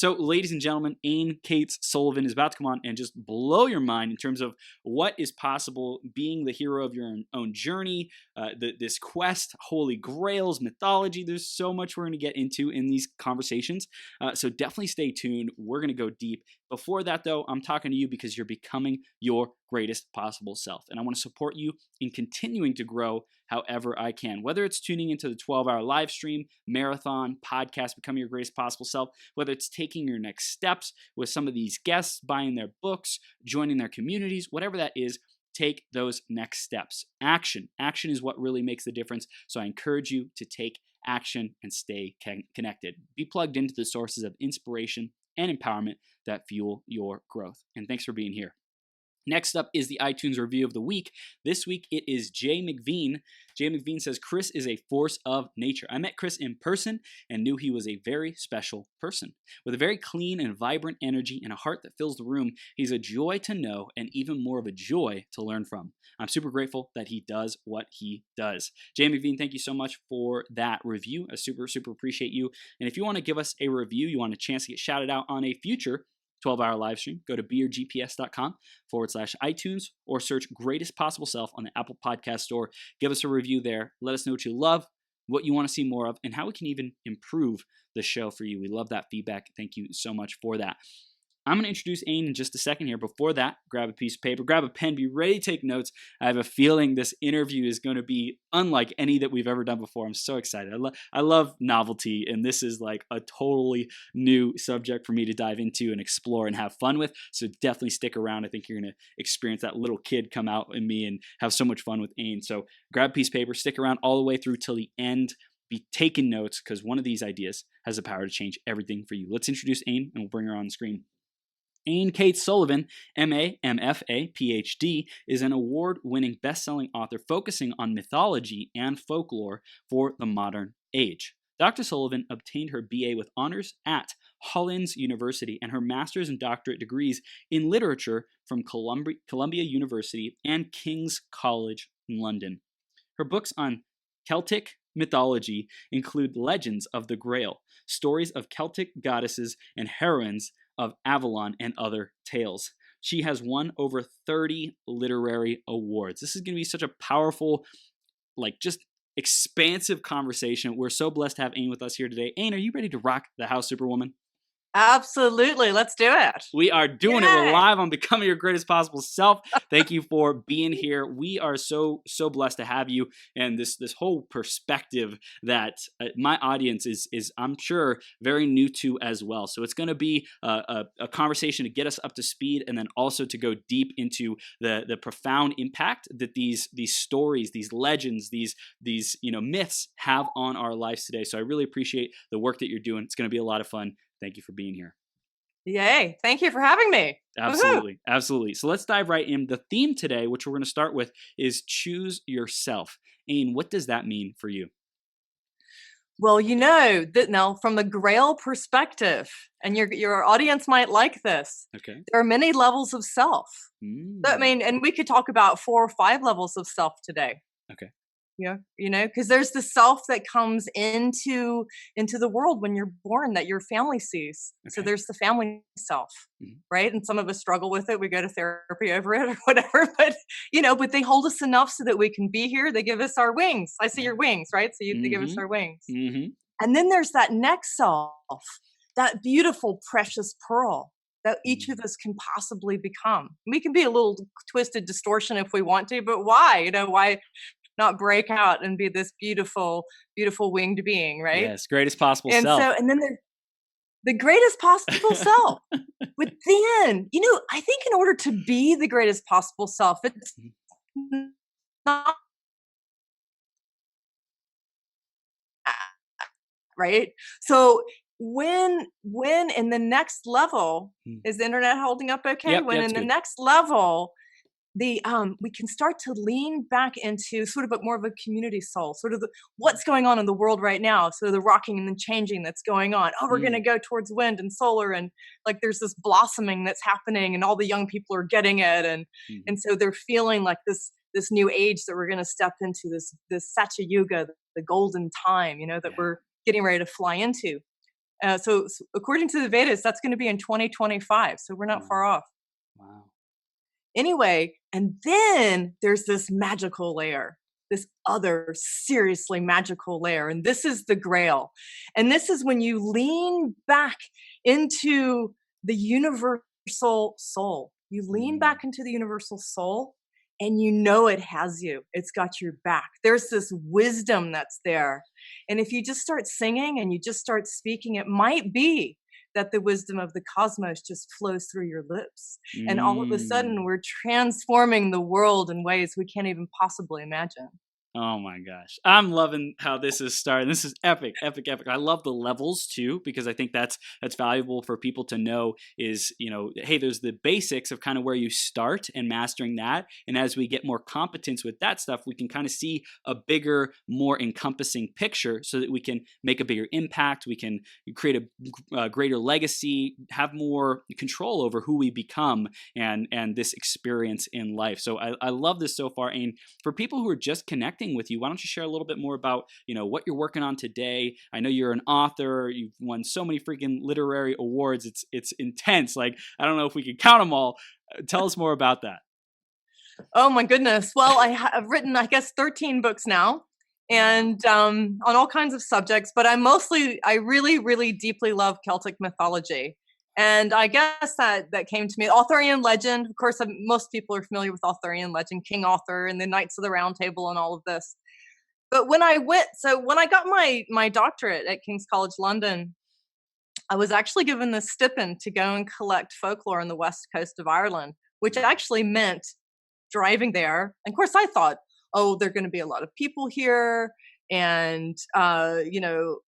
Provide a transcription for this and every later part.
So, ladies and gentlemen, Ayn Cates Sullivan is about to come on and just blow your mind in terms of what is possible being the hero of your own journey, this quest, holy grails, mythology. There's so much we're going to get into in these conversations. So definitely stay tuned. We're going to go deep. Before that, though, I'm talking to you because you're becoming your greatest possible self. And I want to support you in continuing to grow however I can, whether it's tuning into the 12-hour live stream, marathon, podcast, Becoming Your Greatest Possible Self, whether it's taking your next steps with some of these guests, buying their books, joining their communities, whatever that is, take those next steps. Action. Action is what really makes the difference. So I encourage you to take action and stay connected. Be plugged into the sources of inspiration and empowerment that fuel your growth. And thanks for being here. Next up is the iTunes review of the week. This week it is Jay McVean. Jay McVean says, Chris is a force of nature. I met Chris in person and knew he was a very special person. With a very clean and vibrant energy and a heart that fills the room, he's a joy to know and even more of a joy to learn from. I'm super grateful that he does what he does. Jay McVean, thank you so much for that review. I super appreciate you. And if you want to give us a review, you want a chance to get shouted out on a future 12-hour live stream, go to beyourgps.com/iTunes or search Greatest Possible Self on the Apple Podcast Store. Give us a review there. Let us know what you love, what you want to see more of, and how we can even improve the show for you. We love that feedback. Thank you so much for that. I'm going to introduce Ayn in just a second here. Before that, grab a piece of paper, grab a pen, be ready to take notes. I have a feeling this interview is going to be unlike any that we've ever done before. I'm so excited. I love novelty, and this is like a totally new subject for me to dive into and explore and have fun with. So definitely stick around. I think you're going to experience that little kid come out in me and have so much fun with Ayn. So grab a piece of paper, stick around all the way through till the end. Be taking notes because one of these ideas has the power to change everything for you. Let's introduce Ayn, and we'll bring her on the screen. Ayn Cates Sullivan, M.A., M.F.A., Ph.D., is an award-winning best-selling author focusing on mythology and folklore for the modern age. Dr. Sullivan obtained her B.A. with honors at Hollins University and her master's and doctorate degrees in literature from Columbia University and King's College in London. Her books on Celtic mythology include Legends of the Grail, stories of Celtic goddesses and heroines of Avalon, and other tales. She has won over 30 literary awards. This is going to be such a powerful, just expansive conversation. We're so blessed to have Ayn with us here today. Ayn, are you ready to rock the house, Superwoman? Absolutely. Let's do it. We are doing it. We're live on Becoming Your Greatest Possible Self. Thank you for being here. We are so blessed to have you, and this whole perspective that my audience is I'm sure very new to as well. So it's going to be a conversation to get us up to speed, and then also to go deep into the profound impact that these stories, these legends, these myths have on our lives today. So I really appreciate the work that you're doing. It's going to be a lot of fun. Thank you for being here. Yay. Thank you for having me. Absolutely. Woo-hoo. Absolutely. So let's dive right in. The theme today, which we're going to start with, is choose yourself. Ayn, what does that mean for you? Well, that now from the Grail perspective, and your audience might like this. Okay. There are many levels of self. And we could talk about 4 or 5 levels of self today. Okay. Because there's the self that comes into the world when you're born that your family sees. Okay. So there's the family self, right? And some of us struggle with it. We go to therapy over it or whatever, but they hold us enough so that we can be here. They give us our wings. I see your wings, right? So they give us our wings. And then there's that next self, that beautiful, precious pearl that each of us can possibly become. We can be a little twisted distortion if we want to, but why? Why not break out and be this beautiful, beautiful winged being, right? Yes, greatest possible self. And then the greatest possible self. But then, I think in order to be the greatest possible self, it's not right. So when in the next level, is the internet holding up okay? Yep, the good. Next level, we can start to lean back into sort of more of a community soul, sort of what's going on in the world right now. So the rocking and the changing that's going on. Oh, we're going to go towards wind and solar, and there's this blossoming that's happening, and all the young people are getting it, and so they're feeling like this new age that we're going to step into, this Satya Yuga, the golden time, that we're getting ready to fly into. So according to the Vedas, that's going to be in 2025. So we're not far off. Wow. Anyway, and then there's this magical layer, this other seriously magical layer. And this is the Grail. And this is when you lean back into the universal soul. You lean back into the universal soul and you know it has you. It's got your back. There's this wisdom that's there. And if you just start singing and you just start speaking, it might be that the wisdom of the cosmos just flows through your lips. And all of a sudden, we're transforming the world in ways we can't even possibly imagine. Oh my gosh. I'm loving how this is starting. This is epic, epic, epic. I love the levels too, because I think that's valuable for people to know is, hey, there's the basics of kind of where you start and mastering that. And as we get more competence with that stuff, we can kind of see a bigger, more encompassing picture so that we can make a bigger impact. We can create a greater legacy, have more control over who we become and this experience in life. So I love this so far. And for people who are just connecting with you, why don't you share a little bit more about what you're working on today? I know you're an author. You've won so many freaking literary awards. It's intense. Like, I don't know if we can count them all. Tell us more about that. Oh my goodness. Well, I have written, I guess, 13 books now, and on all kinds of subjects. But I really, really deeply love Celtic mythology. And I guess that came to me. Arthurian Legend, of course, most people are familiar with Arthurian Legend, King Arthur and the Knights of the Round Table and all of this. But when I got my doctorate at King's College London, I was actually given this stipend to go and collect folklore on the west coast of Ireland, which actually meant driving there. And of course, I thought, oh, there are going to be a lot of people here. And, no.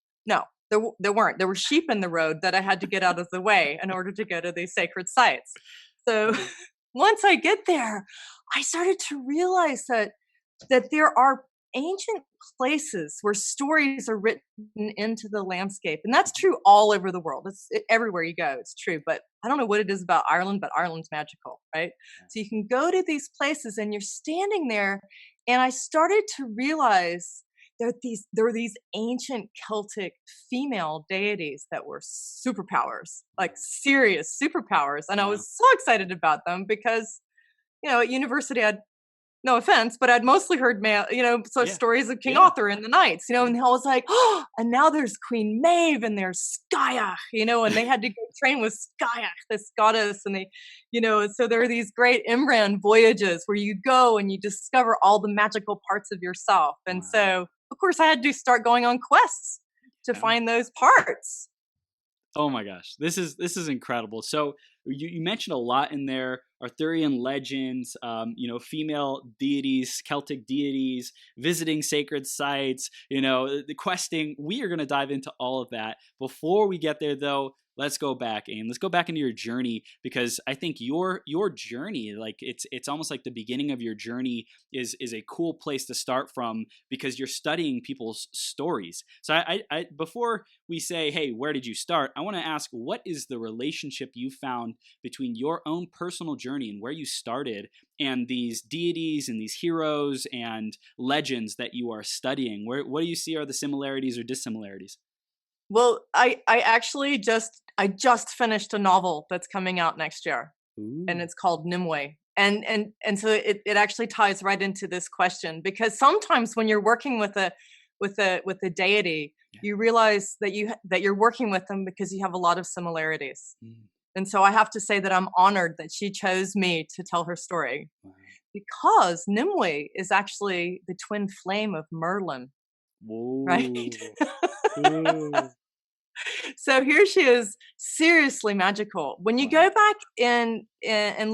There weren't. There were sheep in the road that I had to get out of the way in order to go to these sacred sites. So once I get there, I started to realize that there are ancient places where stories are written into the landscape. And that's true all over the world. Everywhere you go, it's true. But I don't know what it is about Ireland, but Ireland's magical, right? So you can go to these places and you're standing there. And I started to realize there are these ancient Celtic female deities that were superpowers, like serious superpowers. And I was so excited about them because, at university, no offense, but I'd mostly heard stories of King Arthur and the knights, and I was like, oh, and now there's Queen Maeve and there's Skaya, and they had to go train with Skaya, this goddess, and they, so there are these great Imran voyages where you go and you discover all the magical parts of yourself. And so, of course, I had to start going on quests to find those parts. Oh my gosh, this is incredible. So you mentioned a lot in there: Arthurian legends, female deities, Celtic deities, visiting sacred sites, the questing. We are going to dive into all of that. Before we get there, though, let's go back, Ayn. Let's go back into your journey, because I think your journey, like it's almost like the beginning of your journey is a cool place to start from, because you're studying people's stories. So I before we say, hey, where did you start? I want to ask, what is the relationship you found between your own personal journey and where you started and these deities and these heroes and legends that you are studying? What do you see are the similarities or dissimilarities? Well, I actually just finished a novel that's coming out next year. Ooh. And it's called Nimue. And so it actually ties right into this question, because sometimes when you're working with a deity, you realize that you're working with them because you have a lot of similarities. And so I have to say that I'm honored that she chose me to tell her story. Wow. Because Nimue is actually the twin flame of Merlin. Whoa. Right? So here she is, seriously magical. When you go back and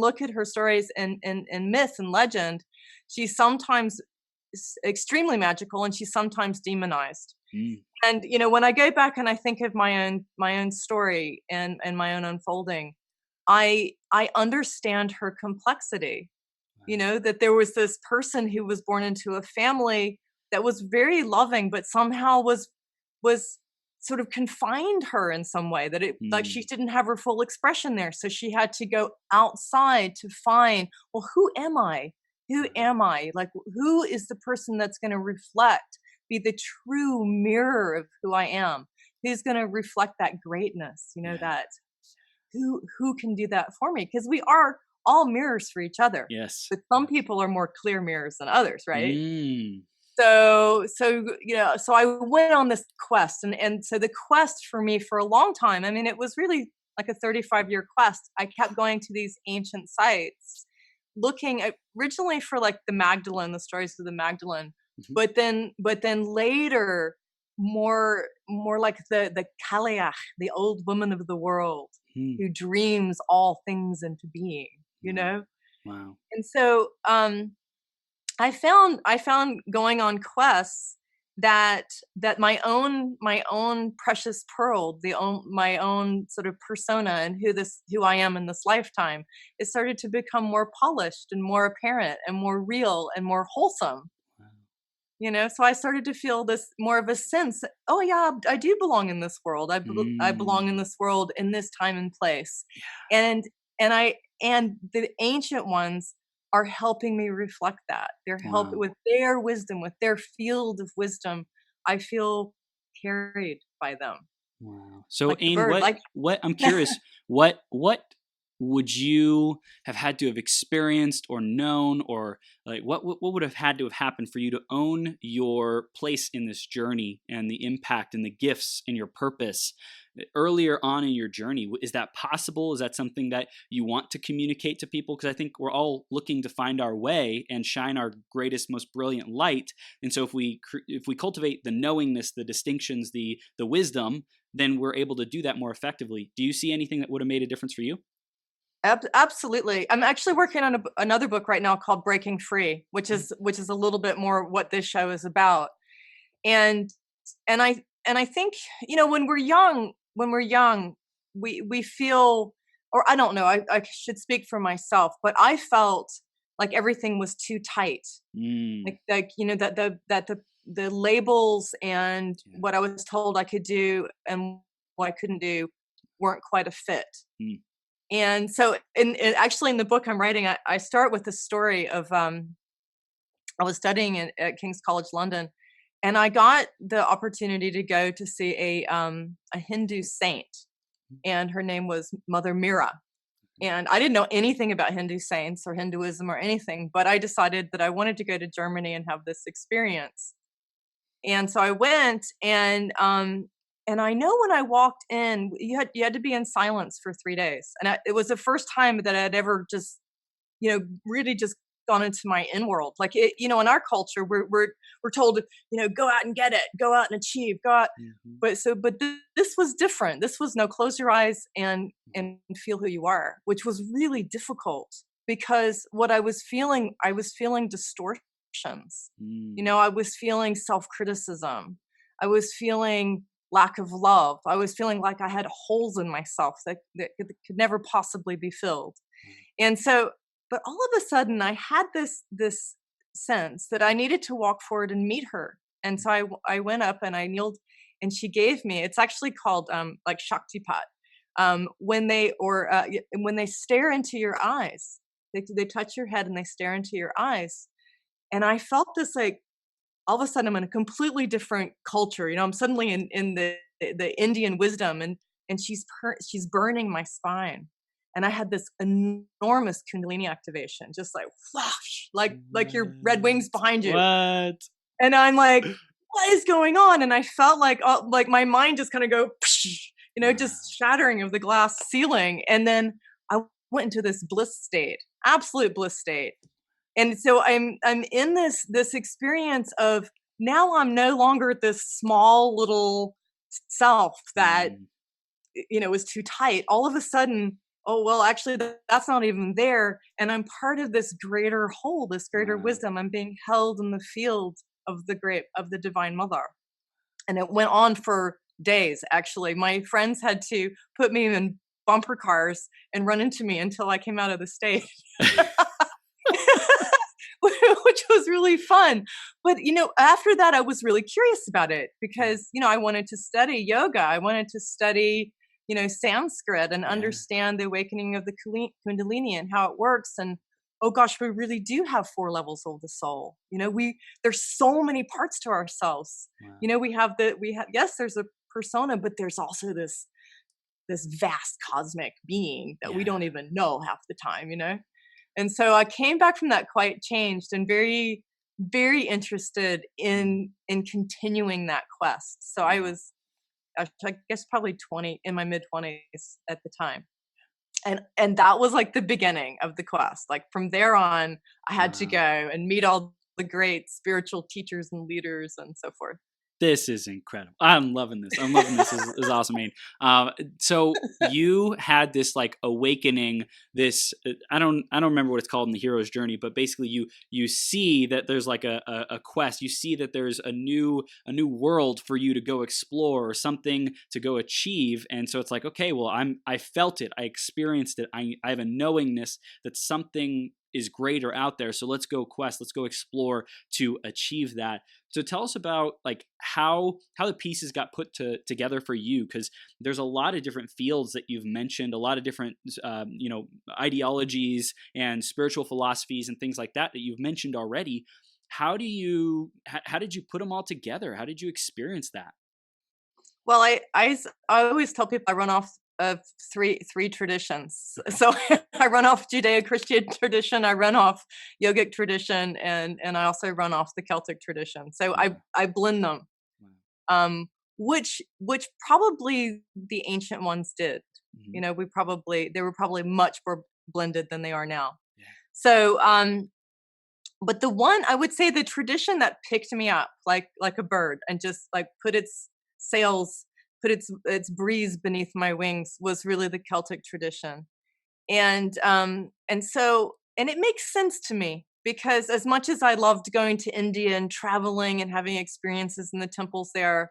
look at her stories in myth and legend, she's sometimes extremely magical and she's sometimes demonized. And when I go back and I think of my own story and my own unfolding, I understand her complexity. That there was this person who was born into a family that was very loving, but somehow was sort of confined her in some way, that like she didn't have her full expression there. So she had to go outside to find, well, who am I? Who am I? Like, who is the person that's going to be the true mirror of who I am? who's going to reflect that greatness, that who can do that for me? Because we are all mirrors for each other. Yes. But some people are more clear mirrors than others, right? Mm. So I went on this quest, and so the quest for me for a long time, I mean, it was really like a 35-year quest. I kept going to these ancient sites, looking originally for like the Magdalene, the stories of the Magdalene, but then later more like the Kaleach, the old woman of the world who dreams all things into being, Wow. And so I found going on quests that my own precious pearl, my own sort of persona and who I am in this lifetime, it started to become more polished and more apparent and more real and more wholesome. Wow. So I started to feel this more of a sense, oh yeah, I do belong in this world. I belong in this world in this time and place. Yeah. And the ancient ones are helping me reflect that. They're helping with their wisdom, with their field of wisdom. I feel carried by them. Wow. So, like Ayn, what I'm curious, what would you have had to have experienced or known, or like what would have had to have happened for you to own your place in this journey and the impact and the gifts and your purpose earlier on in your journey? Is that possible? Is that something that you want to communicate to people? Because I think we're all looking to find our way and shine our greatest, most brilliant light. And so if we cultivate the knowingness, the distinctions, the wisdom, then we're able to do that more effectively. Do you see anything that would have made a difference for you? Absolutely. I'm actually working on another book right now called Breaking Free, which is a little bit more what this show is about. And I think, when we're young, we feel, or I don't know, I should speak for myself, but I felt like everything was too tight. Like that the labels and what I was told I could do and what I couldn't do weren't quite a fit. And so, actually in the book I'm writing, I start with the story of, I was studying at King's College London, and I got the opportunity to go to see a Hindu saint, and her name was Mother Mira. And I didn't know anything about Hindu saints or Hinduism or anything, but I decided that I wanted to go to Germany and have this experience. And so I went, and I know when I walked in, you had to be in silence for 3 days, and it was the first time that I'd ever just, really just gone into my in world. Like in our culture, we're told, go out and get it, go out and achieve, go out. But this was different. This was no, close your eyes and feel who you are, which was really difficult because what I was feeling distortions. I was feeling self-criticism. I was feeling lack of love. I was feeling like I had holes in myself that could never possibly be filled. And so, but all of a sudden I had this sense that I needed to walk forward and meet her. And so I went up and I kneeled, and she gave me, it's actually called like Shaktipat. When they stare into your eyes, they touch your head and they stare into your eyes. And I felt this, like, all of a sudden I'm in a completely different culture. I'm suddenly in the Indian wisdom, and she's burning my spine. And I had this enormous kundalini activation, just like flash, like your red wings behind you. What? And I'm like, what is going on? And I felt like my mind just kind of go, just shattering of the glass ceiling. And then I went into this bliss state, absolute bliss state. And so I'm in this experience of, now I'm no longer this small little self that was too tight. All of a sudden, oh well, actually that's not even there, and I'm part of this greater whole, this greater wisdom. I'm being held in the field of the Divine Mother. And it went on for days. Actually, my friends had to put me in bumper cars and run into me until I came out of the stage. Which was really fun. But, after that, I was really curious about it because, I wanted to study yoga. I wanted to study, Sanskrit and understand the awakening of the kundalini and how it works. And, oh gosh, we really do have 4 levels of the soul. There's so many parts to ourselves. Wow. There's persona, but there's also this vast cosmic being that we don't even know half the time, you know? And so I came back from that quite changed and very, very interested in continuing that quest. So I was, I guess, probably 20, in my mid-20s at the time. And that was like the beginning of the quest. Like from there on, I had to go and meet all the great spiritual teachers and leaders and so forth. This is incredible. I'm loving this. I'm loving this. This is awesome, Ayn. So you had this like awakening. This I don't remember what it's called in the hero's journey, but basically you see that there's like a quest. You see that there's a new world for you to go explore, or something to go achieve. And so it's like, okay, well, I felt it. I experienced it. I have a knowingness that something is greater out there. So let's go quest. Let's go explore to achieve that. So tell us about like how the pieces got put together for you, because there's a lot of different fields that you've mentioned, a lot of different ideologies and spiritual philosophies and things like that you've mentioned already. How did you put them all together? How did you experience that? Well, I always tell people I run off of three traditions. So I run off Judeo-Christian tradition, I run off yogic tradition, and I also run off the Celtic tradition. So I blend them, which probably the ancient ones did. Mm-hmm. You know, they were probably much more blended than they are now. Yeah. So, but the one, I would say the tradition that picked me up like a bird and just like put its sails, put its breeze beneath my wings, was really the Celtic tradition. And it makes sense to me, because as much as I loved going to India and traveling and having experiences in the temples there,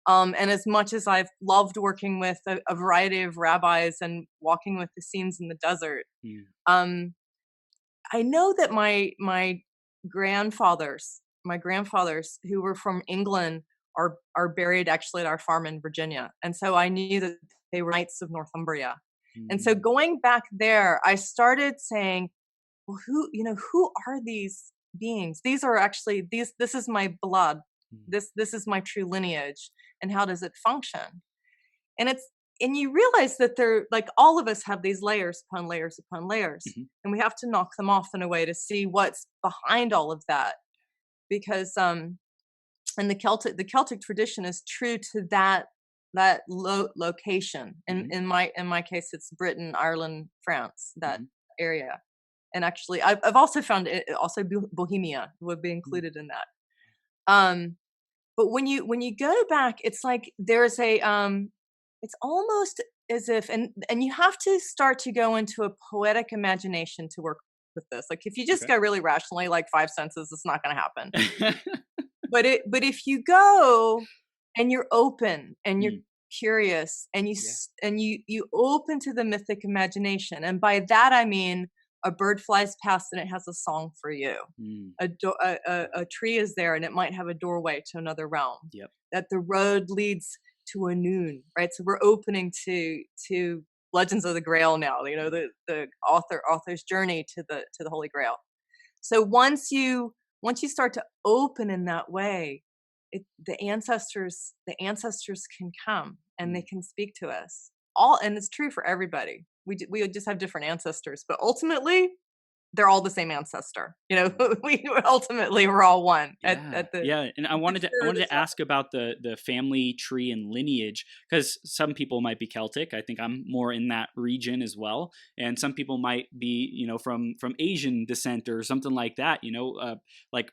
and as much as I've loved working with a variety of rabbis and walking with the scenes in the desert, I know that my grandfathers who were from England are buried actually at our farm in Virginia. And so I knew that they were Knights of Northumbria. Mm-hmm. And so going back there, I started saying, well, who are these beings? These are actually, this is my blood. Mm-hmm. This is my true lineage. And how does it function? And you realize that they're like, all of us have these layers upon layers upon layers. Mm-hmm. And we have to knock them off in a way to see what's behind all of that. Because, and the Celtic tradition is true to that location. And mm-hmm. in my case, it's Britain, Ireland, France, that mm-hmm. area. And actually, I've also found it also Bohemia would be included in that. But when you go back, it's like there's it's almost as if, and you have to start to go into a poetic imagination to work with this. Like if you just go really rationally, like five senses, it's not going to happen. But if you go and you're open and you're curious and you open to the mythic imagination, and by that I mean a bird flies past and it has a song for you. A tree is there and it might have a doorway to another realm. Yep. That the road leads to a noon, right? So we're opening to Legends of the Grail now. You know, the author's journey to the Holy Grail. So once you start to open in that way, the ancestors can come and they can speak to us. And it's true for everybody. We just have different ancestors, but ultimately they're all the same ancestor. You know, we're all one. And I wanted to ask about the family tree and lineage, because some people might be Celtic. I think I'm more in that region as well, and some people might be, from Asian descent or something like that. Like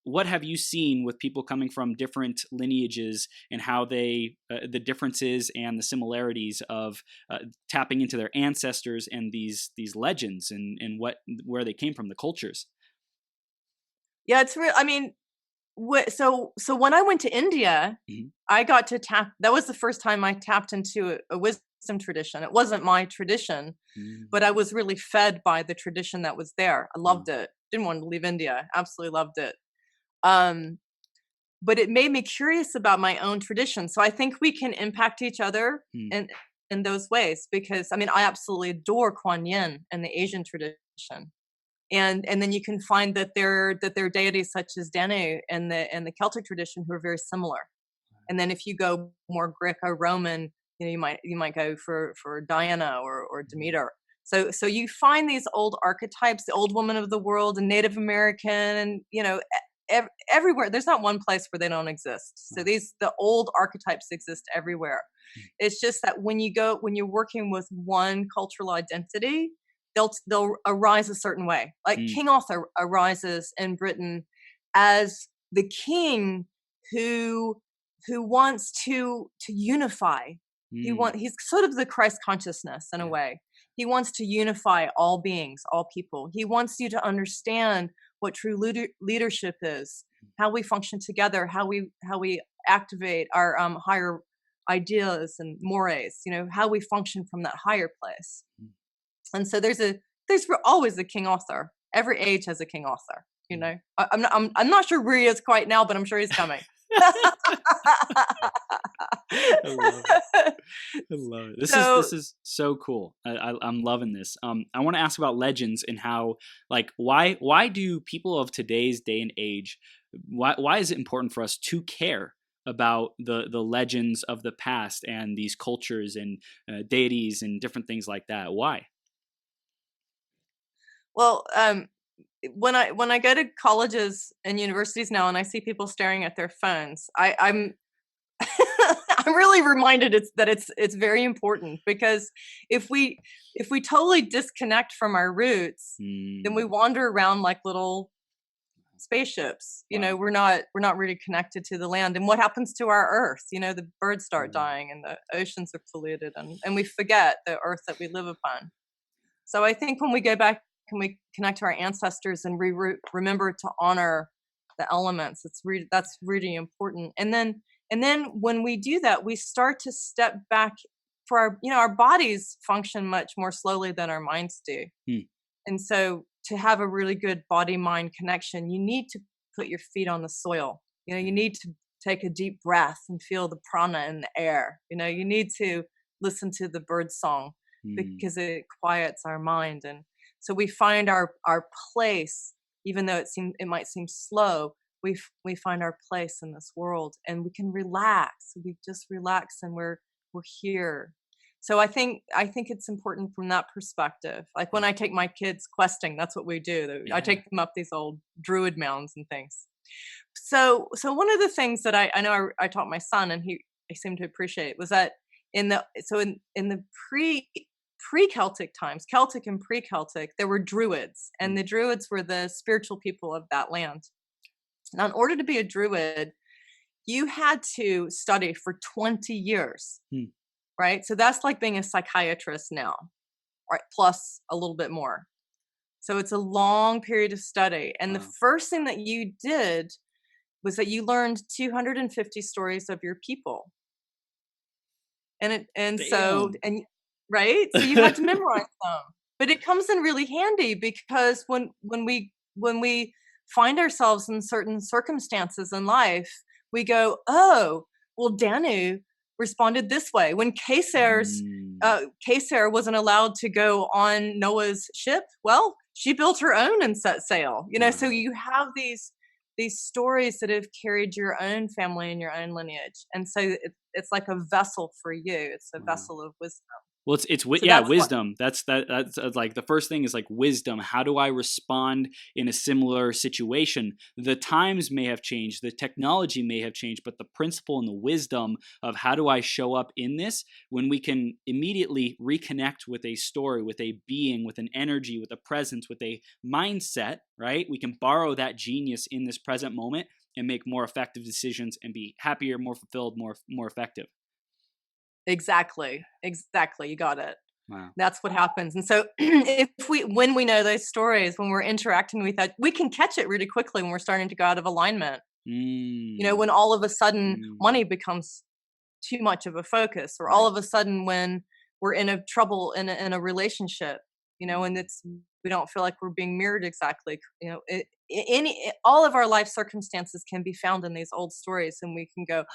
what have you seen with people coming from different lineages, and how they the differences and the similarities of tapping into their ancestors and these legends and where they came from, the cultures? Yeah, it's real. I mean, so when I went to India, mm-hmm. I got to tap. That was the first time I tapped into a wisdom tradition. It wasn't my tradition, mm-hmm. but I was really fed by the tradition that was there. I loved it. Didn't want to leave India. Absolutely loved it. But it made me curious about my own tradition. So I think we can impact each other in those ways, because I mean, I absolutely adore Kuan Yin and the Asian tradition. And then you can find that there are deities such as Danu and the Celtic tradition who are very similar. And then if you go more Greco-Roman, you might go for Diana or Demeter. So you find these old archetypes, the old woman of the world and Native American, and everywhere. There's not one place where they don't exist. So the old archetypes exist everywhere. It's just that when you're working with one cultural identity, they'll arise a certain way. Like King Arthur arises in Britain as the king who wants to unify. He's sort of the Christ consciousness in a way. He wants to unify all beings, all people. He wants you to understand what true leadership is, how we function together, how we activate our higher ideas and mores, how we function from that higher place. And so there's always a King Arthur. Every age has a King Arthur. I'm not sure where he is quite now, but I'm sure he's coming. I love it. This is so cool. I'm loving this. I want to ask about legends and how, like, why do people of today's day and age, why is it important for us to care about the legends of the past and these cultures and deities and different things like that? Why? Well, when I go to colleges and universities now and I see people staring at their phones, I'm I'm really reminded that it's very important, because if we totally disconnect from our roots, then we wander around like little spaceships. We're not really connected to the land. And what happens to our earth? The birds start dying and the oceans are polluted, and we forget the earth that we live upon. So I think when we go back, can we connect to our ancestors and remember to honor the elements? That's really important. And then when we do that, we start to step back. For our bodies function much more slowly than our minds do. And so to have a really good body-mind connection, you need to put your feet on the soil. You need to take a deep breath and feel the prana in the air. You need to listen to the bird song because it quiets our mind. And so we find our place, even though it might seem slow. We find our place in this world, and we can relax. We just relax, and we're here. So I think it's important from that perspective. Like when I take my kids questing, that's what we do. I take them up these old druid mounds and things. So one of the things that I know I taught my son, and he seemed to appreciate, was that in the pre-Celtic times, Celtic and pre-Celtic, there were druids, and the druids were the spiritual people of that land. Now, in order to be a druid, you had to study for 20 years, right? So that's like being a psychiatrist now, right? Plus a little bit more. So it's a long period of study. And the first thing that you did was that you learned 250 stories of your people. Right? So you had to memorize them. But it comes in really handy, because when we find ourselves in certain circumstances in life, we go, oh, well, Danu responded this way. When Caesar wasn't allowed to go on Noah's ship, well, she built her own and set sail. So you have these stories that have carried your own family and your own lineage. And so it's like a vessel for you. It's a vessel of wisdom. Well, it's wisdom. That's like the first thing is like wisdom. How do I respond in a similar situation? The times may have changed, the technology may have changed, but the principle and the wisdom of how do I show up in this, when we can immediately reconnect with a story, with a being, with an energy, with a presence, with a mindset, right? We can borrow that genius in this present moment and make more effective decisions and be happier, more fulfilled, more effective. Exactly. You got it. Wow. That's what happens. And so when we know those stories, when we're interacting with that, we can catch it really quickly when we're starting to go out of alignment. When all of a sudden money becomes too much of a focus, or all of a sudden when we're in a trouble in a relationship, and we don't feel like we're being mirrored exactly. All of our life circumstances can be found in these old stories, and we can go,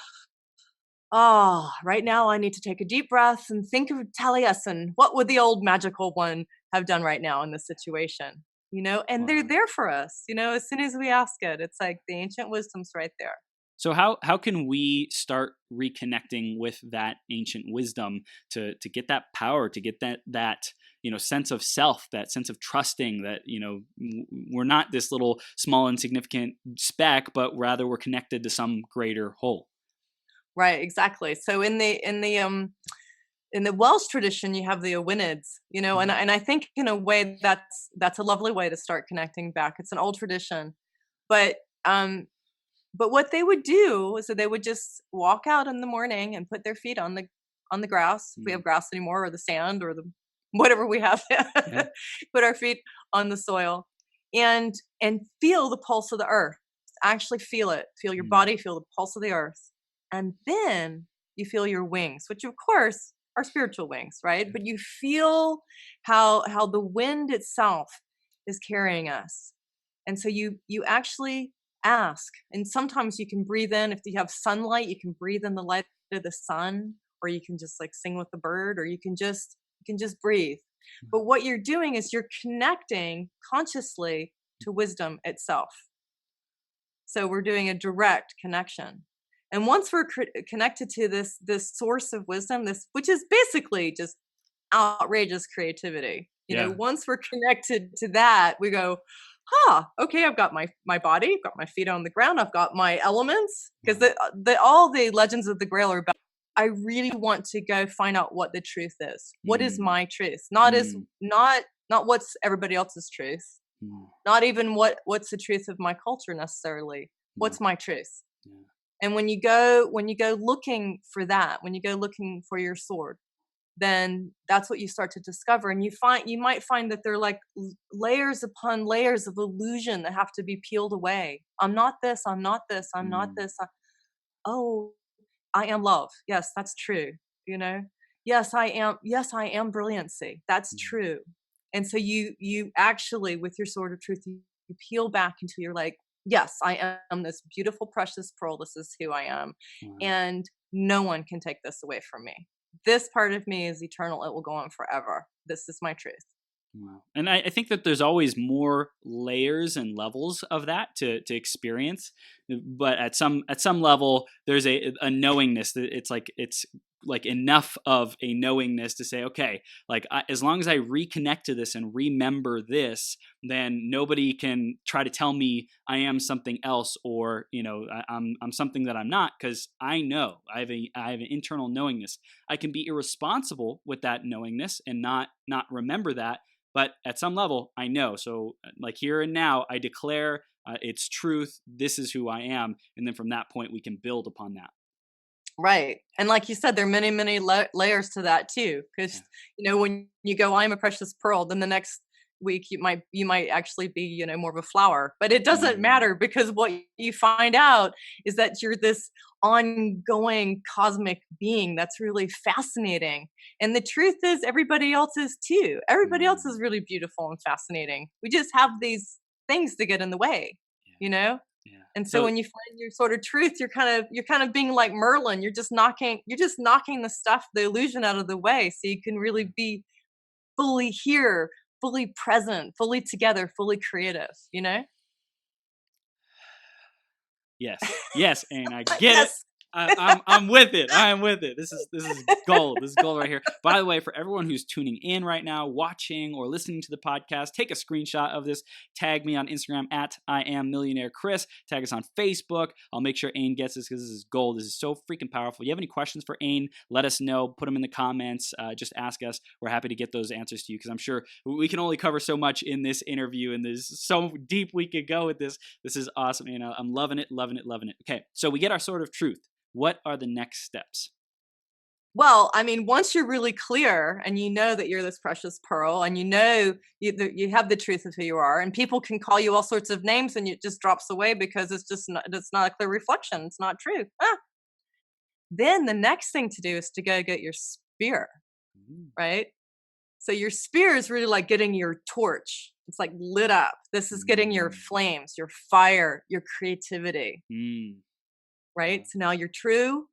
right now I need to take a deep breath and think of Taliesin. What would the old magical one have done right now in this situation? And they're there for us, as soon as we ask it. It's like the ancient wisdom's right there. So how can we start reconnecting with that ancient wisdom to get that power, to get that sense of self, that sense of trusting that we're not this little small insignificant speck, but rather we're connected to some greater whole. Right, exactly. So in the Welsh tradition, you have the Owinids, and I think in a way that's a lovely way to start connecting back. It's an old tradition, but what they would do is that they would just walk out in the morning and put their feet on the grass, if we have grass anymore, or the sand, or the whatever we have. Yeah. Put our feet on the soil and feel the pulse of the earth. Actually feel it. Feel your body, feel the pulse of the earth. And then you feel your wings, which of course are spiritual wings, right? But you feel how the wind itself is carrying us. And so you actually ask, and sometimes you can breathe in. If you have sunlight, you can breathe in the light of the sun, or you can just like sing with the bird, or you can just breathe. But what you're doing is you're connecting consciously to wisdom itself. So we're doing a direct connection. And once we're connected to this source of wisdom, which is basically just outrageous creativity, once we're connected to that, we go, okay, I've got my body, I've got my feet on the ground, I've got my elements, because all the legends of the Grail are about, I really want to go find out what the truth is. What is my truth? Not what's everybody else's truth. Not even what's the truth of my culture necessarily. What's my truth? Yeah. And when you go looking for that, when you go looking for your sword, then that's what you start to discover. And you might find that there are like layers upon layers of illusion that have to be peeled away. I'm not this, I'm not this, I'm not this. I am love. Yes, that's true. Yes, I am brilliancy. That's true. And so you actually, with your sword of truth, you peel back until you're like, yes, I am this beautiful, precious pearl. This is who I am. Wow. And no one can take this away from me. This part of me is eternal. It will go on forever. This is my truth. Wow. And I think that there's always more layers and levels of that to experience. But at some level, there's a knowingness that it's like enough of a knowingness to say, okay, like as long as I reconnect to this and remember this, then nobody can try to tell me I am something else, or I'm something that I'm not, because I know I have an internal knowingness. I can be irresponsible with that knowingness and not remember that, but at some level I know. So like here and now, I declare it's truth. This is who I am, and then from that point we can build upon that. Right. And like you said, there are many, many layers to that too. Because, when you go, I'm a precious pearl, then the next week you might actually be, more of a flower. But it doesn't matter, because what you find out is that you're this ongoing cosmic being that's really fascinating. And the truth is everybody else is too. Everybody else is really beautiful and fascinating. We just have these things to get in the way, Yeah. And so when you find your sort of truth, you're kind of being like Merlin. You're just knocking the illusion out of the way, so you can really be fully here, fully present, fully together, fully creative, Yes, and I get it. I'm with it. I am with it. This is gold. This is gold right here. By the way, for everyone who's tuning in right now, watching or listening to the podcast, take a screenshot of this. Tag me on Instagram at IamMillionaireChris. Tag us on Facebook. I'll make sure Ayn gets this, because this is gold. This is so freaking powerful. You have any questions for Ayn? Let us know. Put them in the comments. Just ask us. We're happy to get those answers to you, because I'm sure we can only cover so much in this interview, and there's so deep we could go with this. This is awesome. I'm loving it, loving it, loving it. Okay, so we get our sword of truth. What are the next steps? Well, I mean, once you're really clear and you know that you're this precious pearl, and you have the truth of who you are, and people can call you all sorts of names, and it just drops away because it's not a clear reflection. It's not true. Then the next thing to do is to go get your spear, right? So your spear is really like getting your torch. It's like lit up. This is getting your flames, your fire, your creativity. Right? So now you're true,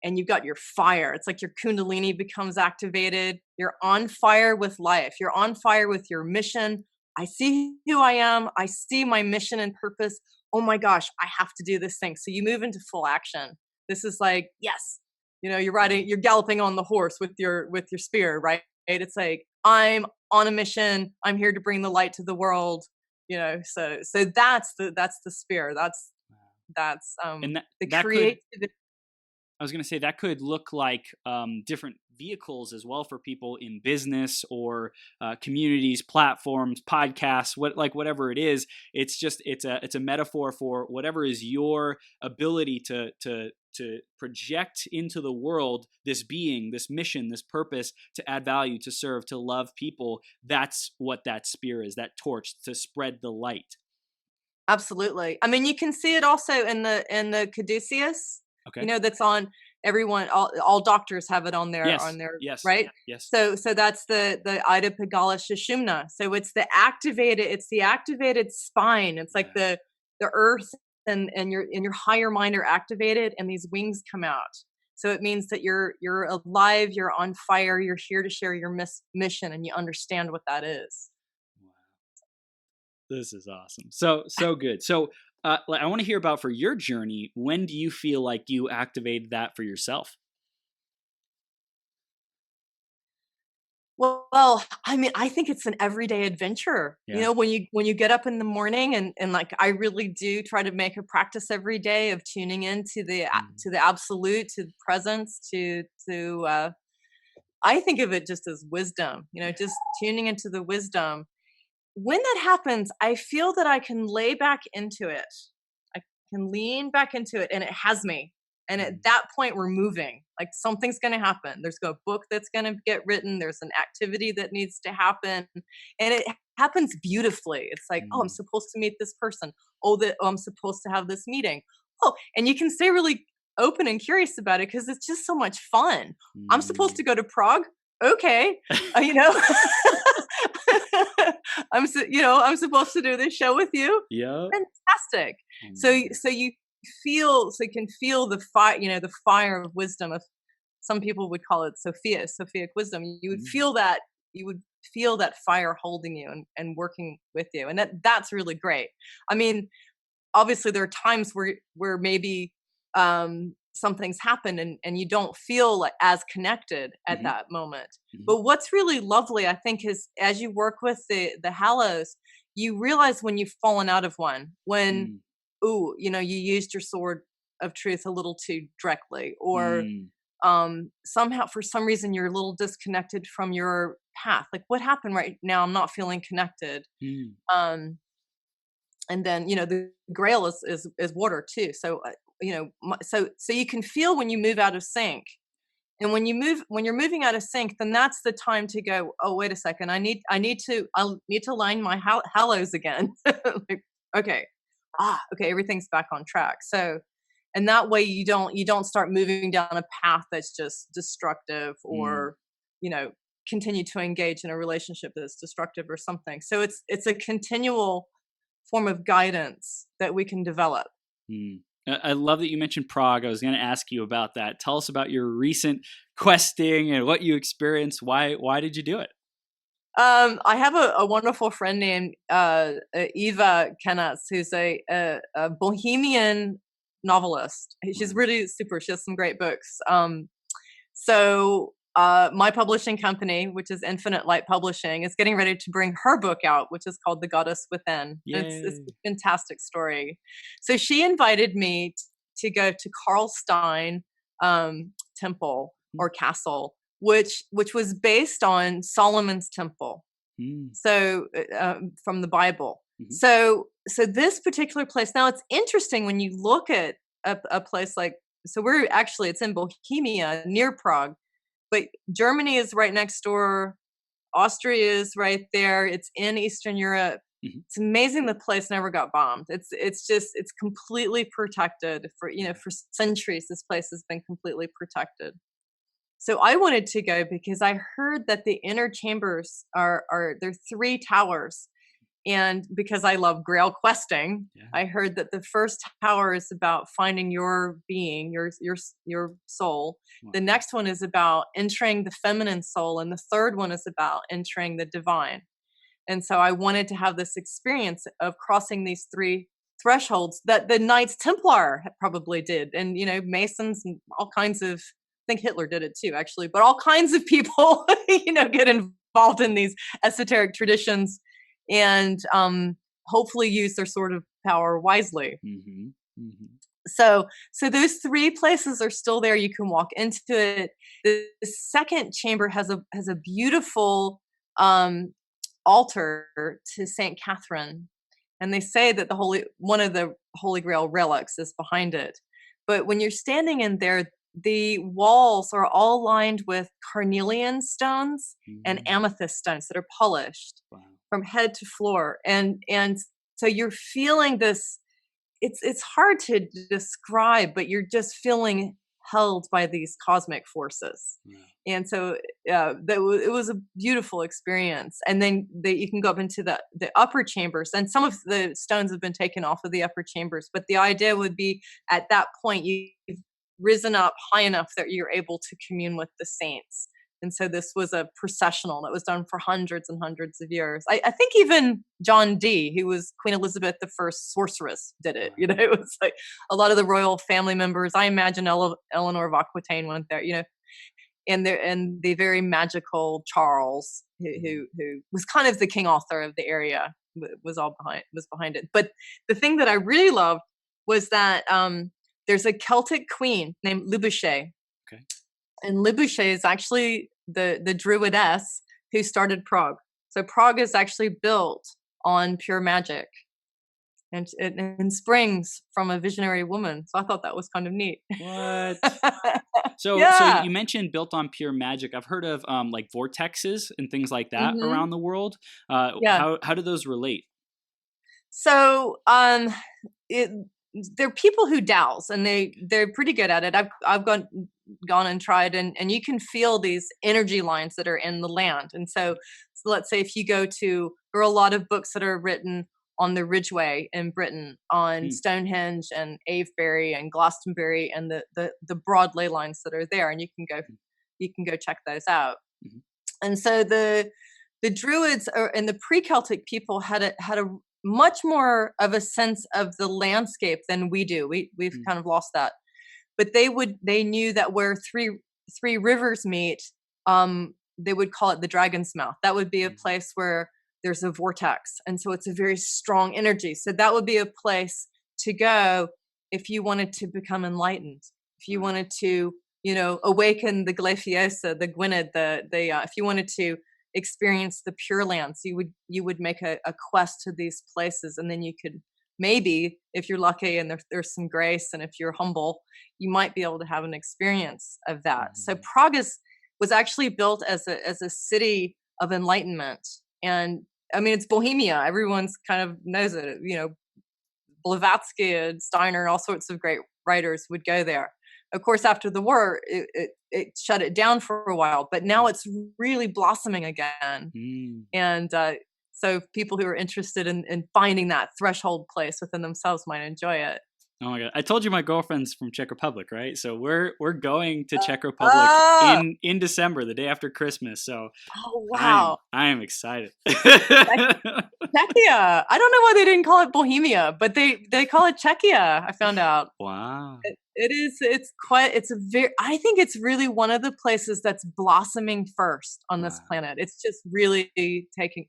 and you've got your fire. It's like your kundalini becomes activated. You're on fire with life. You're on fire with your mission. I see who I am. I see my mission and purpose. oh my gosh, I have to do this thing. So you move into full action. This is like, yes, you're galloping on the horse with your spear, right? It's like, I'm on a mission. I'm here to bring the light to the world. So that's the spear. That's And the that could, creativity. I was going to say, that could look like different vehicles as well for people in business or communities, platforms, podcasts, whatever it is. It's just it's a metaphor for whatever is your ability to project into the world this being, this mission, this purpose, to add value, to serve, to love people. That's what that spear is, that torch to spread the light. Absolutely. I mean, you can see it also in the caduceus. Okay. That's on everyone. All doctors have it on their Yes. right. Yes. So that's the Ida Pagala Shishumna. So it's the activated spine. It's like the earth and your higher mind are activated, and these wings come out. So it means that you're alive, you're on fire, you're here to share your mission, and you understand what that is. Wow. This is awesome. So good. So I want to hear about, for your journey, when do you feel like you activated that for yourself? Well, I mean, I think it's an everyday adventure. Yeah. When you get up in the morning, and like, I really do try to make a practice every day of tuning into the absolute, to the presence, to I think of it just as wisdom. Just tuning into the wisdom. When that happens, I feel that I can lay back into it. I can lean back into it, and it has me. And at that point, we're moving. Like, something's going to happen. There's a book that's going to get written. There's an activity that needs to happen. And it happens beautifully. It's like, oh, I'm supposed to meet this person. Oh, I'm supposed to have this meeting. Oh, and you can stay really open and curious about it because it's just so much fun. I'm supposed to go to Prague. Okay. I'm supposed to do this show with you. Yeah. Fantastic. So you can feel the fire, the fire of wisdom. Of, some people would call it Sophic wisdom. You would feel that. You would feel that fire holding you and working with you, and that's really great. I mean, obviously there are times where maybe something's happened and you don't feel like as connected at that moment. But what's really lovely, I think, is as you work with the hallows, you realize when you've fallen out of one, when you used your sword of truth a little too directly, or somehow, for some reason, you're a little disconnected from your path. Like, what happened right now? I'm not feeling connected. And then, the Grail is water too. So, so you can feel when you move out of sync. And when you're moving out of sync, then that's the time to go, oh, wait a second. I need to line my hallows again. Like, okay. Okay. Everything's back on track. So, and that way you don't start moving down a path that's just destructive, or, continue to engage in a relationship that's destructive or something. So it's a continual form of guidance that we can develop. I love that you mentioned Prague. I was going to ask you about that. Tell us about your recent questing and what you experienced. Why did you do it? I have a wonderful friend named Eva Kennas, who's a Bohemian novelist. She's really super. She has some great books. My publishing company, which is Infinite Light Publishing, is getting ready to bring her book out, which is called The Goddess Within. It's a fantastic story. So she invited me to go to Karlstein Temple or Castle, which was based on Solomon's Temple. So from the Bible. So this particular place, now it's interesting when you look at a place like, so it's in Bohemia near Prague. But Germany is right next door. Austria is right there. It's in Eastern Europe. It's amazing the place never got bombed. It's completely protected for centuries. This place has been completely protected. So I wanted to go because I heard that the inner chambers there are 3 towers. And because I love Grail questing, I heard that the first tower is about finding your being, your soul. Wow. The next one is about entering the feminine soul, and the third one is about entering the divine. And so I wanted to have this experience of crossing these three thresholds that the Knights Templar probably did, and Masons and all kinds of. I think Hitler did it too, actually, but all kinds of people, get involved in these esoteric traditions, and hopefully use their sort of power wisely. Mm-hmm. Mm-hmm. So those three places are still there. You can walk into it. The second chamber has a beautiful altar to Saint Catherine, and they say that one of the Holy Grail relics is behind it. But when you're standing in there, the walls are all lined with carnelian stones and amethyst stones that are polished from head to floor, and so you're feeling this. It's hard to describe, but you're just feeling held by these cosmic forces. And so it was a beautiful experience. And then you can go up into the upper chambers, and some of the stones have been taken off of the upper chambers, but the idea would be at that point you've risen up high enough that you're able to commune with the saints. And so this was a processional that was done for hundreds and hundreds of years. I think even John Dee, who was Queen Elizabeth I's sorceress, did it. It was like a lot of the royal family members. I imagine Eleanor of Aquitaine went there, and the very magical Charles, who was kind of the King Arthur of the area, was behind it. But the thing that I really loved was that there's a Celtic queen named Libouche. Okay. And Libouche is actually the druidess who started Prague. So Prague is actually built on pure magic, and springs from a visionary woman. So I thought that was kind of neat. What? So you mentioned built on pure magic. I've heard of like vortexes and things like that around the world. How do those relate? So they're people who dowse, and they're pretty good at it. I've gone and tried, and you can feel these energy lines that are in the land. And so let's say if you go there are a lot of books that are written on the Ridgeway in Britain, on Stonehenge and Avebury and Glastonbury, and the broad ley lines that are there, and you can go check those out. Mm-hmm. And so the Druids and the pre-Celtic people had a much more of a sense of the landscape than we do. We've kind of lost that, but they knew that where three rivers meet, they would call it the Dragon's Mouth. That would be a place where there's a vortex, and so it's a very strong energy. So that would be a place to go if you wanted to become enlightened, if you wanted to, awaken the Gleifiosa, the Gwynedd, if you wanted to experience the Pure Lands, you would make a quest to these places, and then you could maybe, if you're lucky and there's some grace, and if you're humble, you might be able to have an experience of that. Mm-hmm. So Prague was actually built as a city of enlightenment, and I mean it's Bohemia. Everyone's kind of knows it. Blavatsky and Steiner and all sorts of great writers would go there. Of course, after the war, it shut it down for a while, but now it's really blossoming again. And so people who are interested in finding that threshold place within themselves might enjoy it. Oh my God. I told you my girlfriend's from Czech Republic, right? So we're going to Czech Republic in December, the day after Christmas. So wow. I am excited. Czechia. I don't know why they didn't call it Bohemia, but they call it Czechia, I found out. Wow. I think it's really one of the places that's blossoming first on this planet. It's just really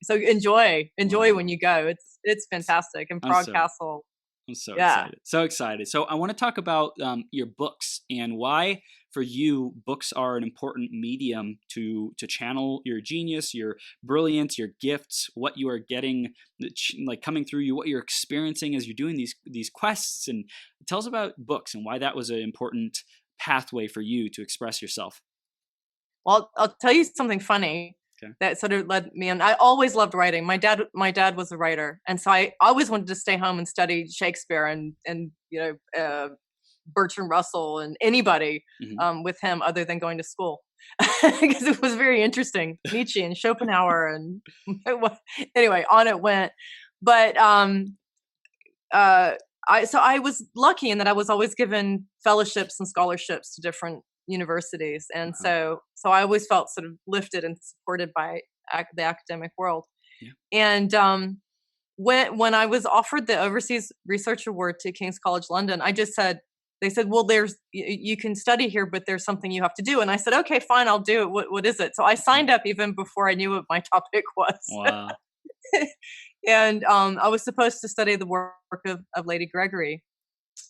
so enjoy when you go. It's fantastic. And Prague Castle. I'm so excited. So excited. So I want to talk about your books and why, for you, books are an important medium to channel your genius, your brilliance, your gifts, what you are getting, like coming through you, what you're experiencing as you're doing these quests. And tell us about books and why that was an important pathway for you to express yourself. Well, I'll tell you something funny. Okay. That sort of led me, and I always loved writing. My dad was a writer, and so I always wanted to stay home and study Shakespeare and Bertrand Russell and anybody with him other than going to school, because it was very interesting. Nietzsche and Schopenhauer, and anyway, on it went. But I was lucky in that I was always given fellowships and scholarships to different universities, and so I always felt sort of lifted and supported by the academic world. And when I was offered the Overseas Research Award to King's College London, I just said, they said, well, you can study here, but there's something you have to do. And I said, okay, fine, I'll do it. What is it? So I signed up even before I knew what my topic was. Wow. And I was supposed to study the work of Lady Gregory.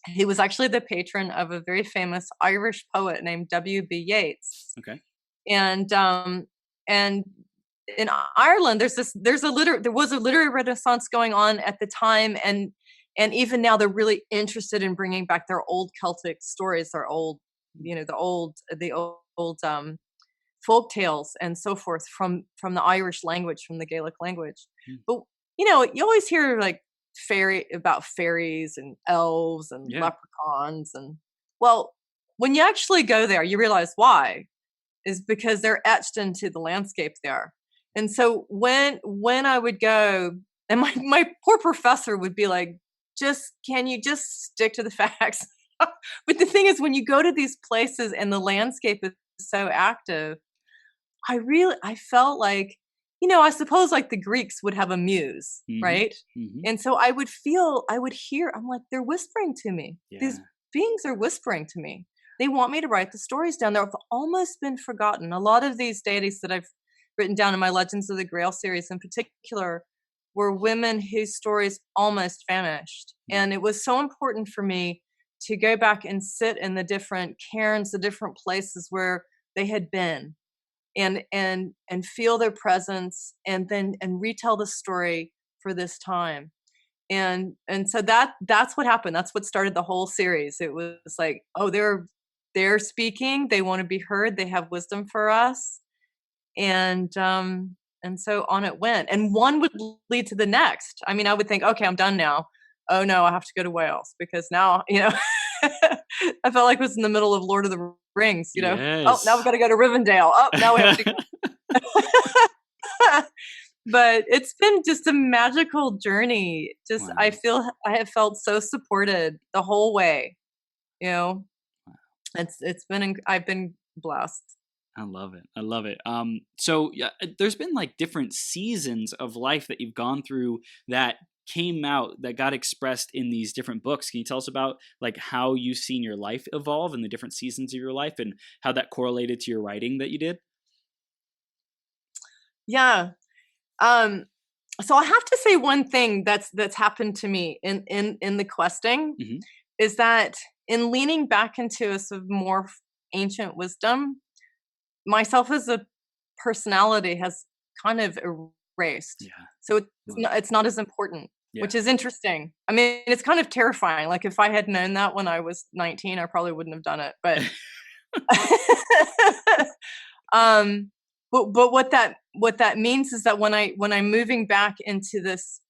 He was actually the patron of a very famous Irish poet named W.B. Yeats. Okay. And in Ireland, there was a literary renaissance going on at the time, and even now they're really interested in bringing back their old Celtic stories, their old, the old folk tales and so forth from the Irish language, from the Gaelic language. But you always hear like fairies and elves and leprechauns, and well, when you actually go there, you realize why is because they're etched into the landscape there. And so when I would go, and my poor professor would be like, can you just stick to the facts? But the thing is, when you go to these places and the landscape is so active, I felt like, I suppose like the Greeks would have a muse, right? Mm-hmm. And so I would hear, I'm like, they're whispering to me. Yeah. These beings are whispering to me. They want me to write the stories down. They've almost been forgotten. A lot of these deities that I've written down in my Legends of the Grail series in particular were women whose stories almost vanished. And it was so important for me to go back and sit in the different cairns, the different places where they had been, and feel their presence, and retell the story for this time. And so that's what happened. That's what started the whole series. It was like, oh, they're speaking, they want to be heard, they have wisdom for us. And so on it went, and one would lead to the next. I mean, I would think, okay, I'm done now. Oh no, I have to go to Wales, because now, I felt like I was in the middle of Lord of the Rings, Yes. Oh, now we've got to go to Rivendell. Oh, now we have to go. But it's been just a magical journey. Just, wow. I have felt so supported the whole way, I've been blessed. I love it. I love it. So yeah, there's been like different seasons of life that you've gone through that came out, that got expressed in these different books. Can you tell us about like how you've seen your life evolve in the different seasons of your life, and how that correlated to your writing that you did? Yeah. So I have to say one thing that's happened to me in the questing is that in leaning back into a sort of more ancient wisdom, myself as a personality has kind of erased. Yeah. So it's not as important, which is interesting. I mean, it's kind of terrifying. Like if I had known that when I was 19, I probably wouldn't have done it. But but what that means is that when I'm moving back into this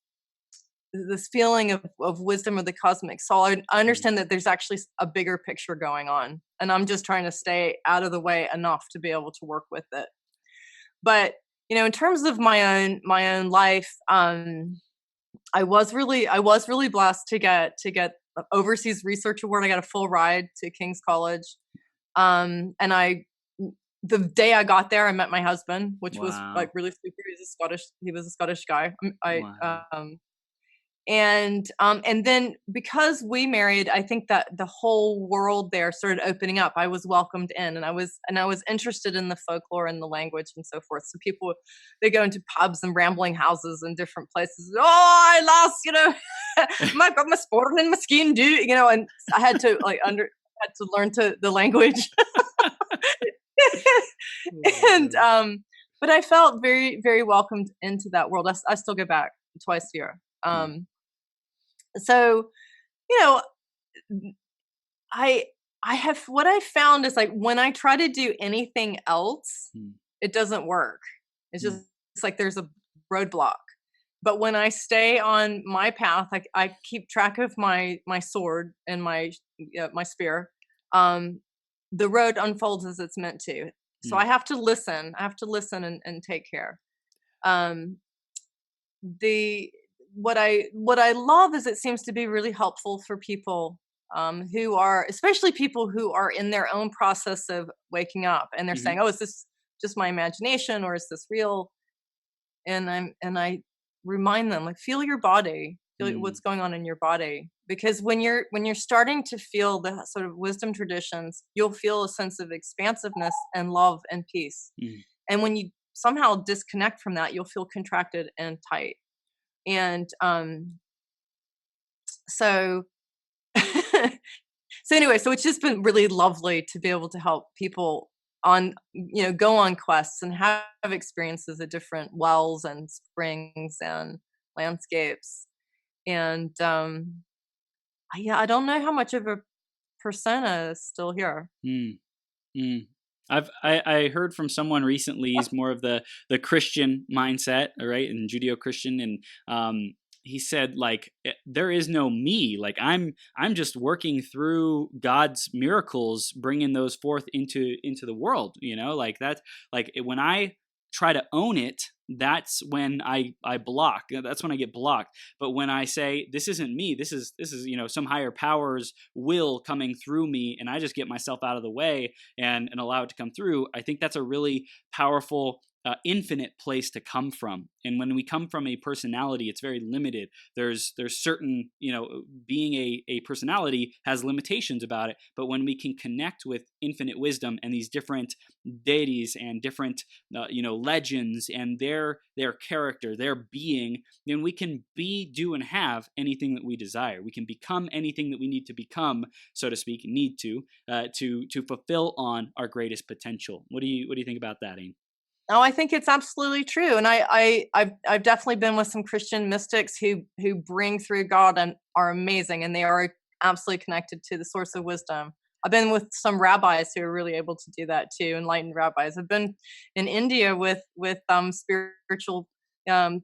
feeling of wisdom of the cosmic soul, I understand that there's actually a bigger picture going on, and I'm just trying to stay out of the way enough to be able to work with it. But in terms of my own life, I was really blessed to get an Overseas Research Award. I got a full ride to King's College, and the day I got there, I met my husband, which was like really super. He was a Scottish guy. And then because we married, I think that the whole world there started opening up. I was welcomed in, and I was interested in the folklore and the language and so forth. So people, they go into pubs and rambling houses in different places. Oh, I lost, I've got my sporting and my skin do, and I had to had to learn the language. And but I felt very, very welcomed into that world. I still go back twice a year. So, I have, what I found is like when I try to do anything else, it doesn't work. It's just, it's like there's a roadblock. But when I stay on my path, I keep track of my sword and my spear. The road unfolds as it's meant to. So I have to listen. I have to listen and take care. What I love is it seems to be really helpful for people who are, especially people who are in their own process of waking up, and they're saying, "Oh, is this just my imagination, or is this real?" And I remind them, like, feel your body, feel what's going on in your body. Because when you're starting to feel the sort of wisdom traditions, you'll feel a sense of expansiveness and love and peace. And when you somehow disconnect from that, you'll feel contracted and tight. And so so anyway, so it's just been really lovely to be able to help people on, go on quests and have experiences at different wells and springs and landscapes. And I don't know how much of a persona is still here. I heard from someone recently. He's more of the Christian mindset, right, and Judeo-Christian, and he said, like, there is no me. Like, I'm just working through God's miracles, bringing those forth into the world. Like that. Like when I try to own it, that's when I block. That's when I get blocked. But when I say, this isn't me, this is some higher power's will coming through me, and I just get myself out of the way and allow it to come through, I think that's a really powerful infinite place to come from. And when we come from a personality, it's very limited. There's certain, being a personality has limitations about it. But when we can connect with infinite wisdom and these different deities and different, legends and their character, their being, then we can be, do, and have anything that we desire. We can become anything that we need to become, so to speak, to fulfill on our greatest potential. What do you think about that, Ayn? Oh, I think it's absolutely true. And I've definitely been with some Christian mystics who bring through God and are amazing, and they are absolutely connected to the source of wisdom. I've been with some rabbis who are really able to do that too, enlightened rabbis. I've been in India with spiritual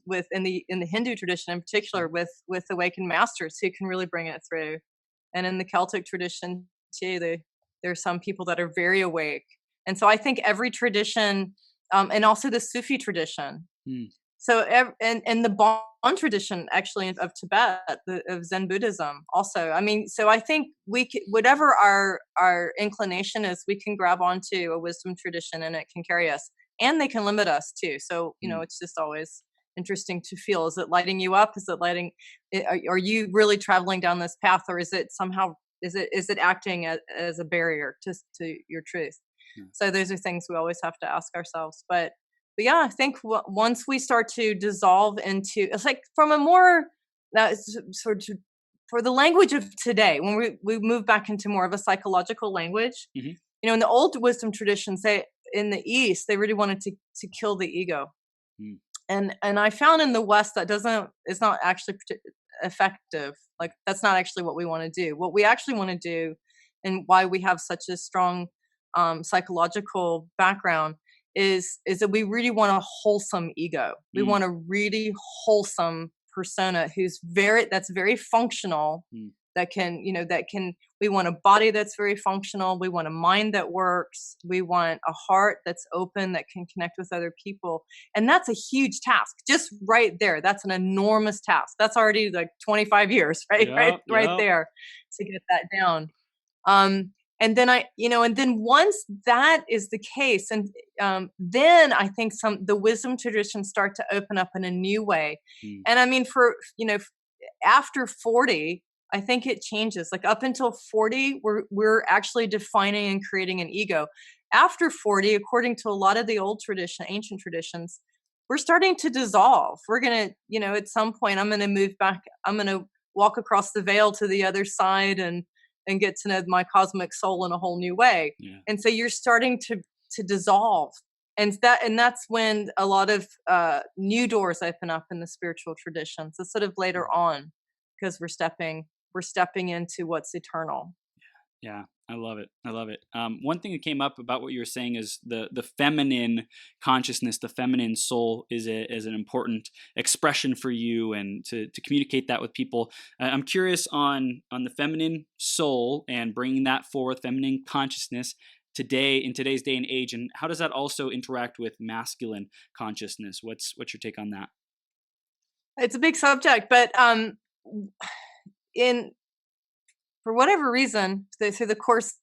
with in the Hindu tradition in particular with awakened masters who can really bring it through. And in the Celtic tradition too, there's some people that are very awake. And so I think every tradition, and also the Sufi tradition. So, and the Bon tradition actually of Tibet, of Zen Buddhism also. I mean, so I think whatever our inclination is, we can grab onto a wisdom tradition and it can carry us, and they can limit us too. So, it's just always interesting to feel, is it lighting you up? Is it are you really traveling down this path, or is it somehow, is it acting as a barrier to your truth? So those are things we always have to ask ourselves. But yeah, I think once we start to dissolve into, it's like from a more sort of for the language of today, when we move back into more of a psychological language, in the old wisdom traditions, in the East, they really wanted to kill the ego. And I found in the West it's not actually effective. Like, that's not actually what we want to do. What we actually want to do, and why we have such a strong psychological background, is that we really want a wholesome ego. We want a really wholesome persona that's very functional, that can, we want a body that's very functional. We want a mind that works. We want a heart that's open, that can connect with other people. And that's a huge task. Just right there. That's an enormous task. That's already like 25 years, right? Right there to get that down. And then and then once that is the case, and then I think the wisdom traditions start to open up in a new way. And I mean, after 40, I think it changes. Like up until 40, we're actually defining and creating an ego. After 40, according to a lot of the ancient traditions, we're starting to dissolve. We're gonna, at some point, I'm gonna move back. I'm gonna walk across the veil to the other side and get to know my cosmic soul in a whole new way. And so you're starting to dissolve. And that's when a lot of new doors open up in the spiritual traditions. It's sort of later on, because we're stepping into what's eternal. Yeah, I love it. One thing that came up about what you were saying is the feminine consciousness, the feminine soul is an important expression for you, and to communicate that with people. I'm curious on the feminine soul and bringing that forth, feminine consciousness in today's day and age, and how does that also interact with masculine consciousness? What's your take on that? It's a big subject, but for whatever reason, through the course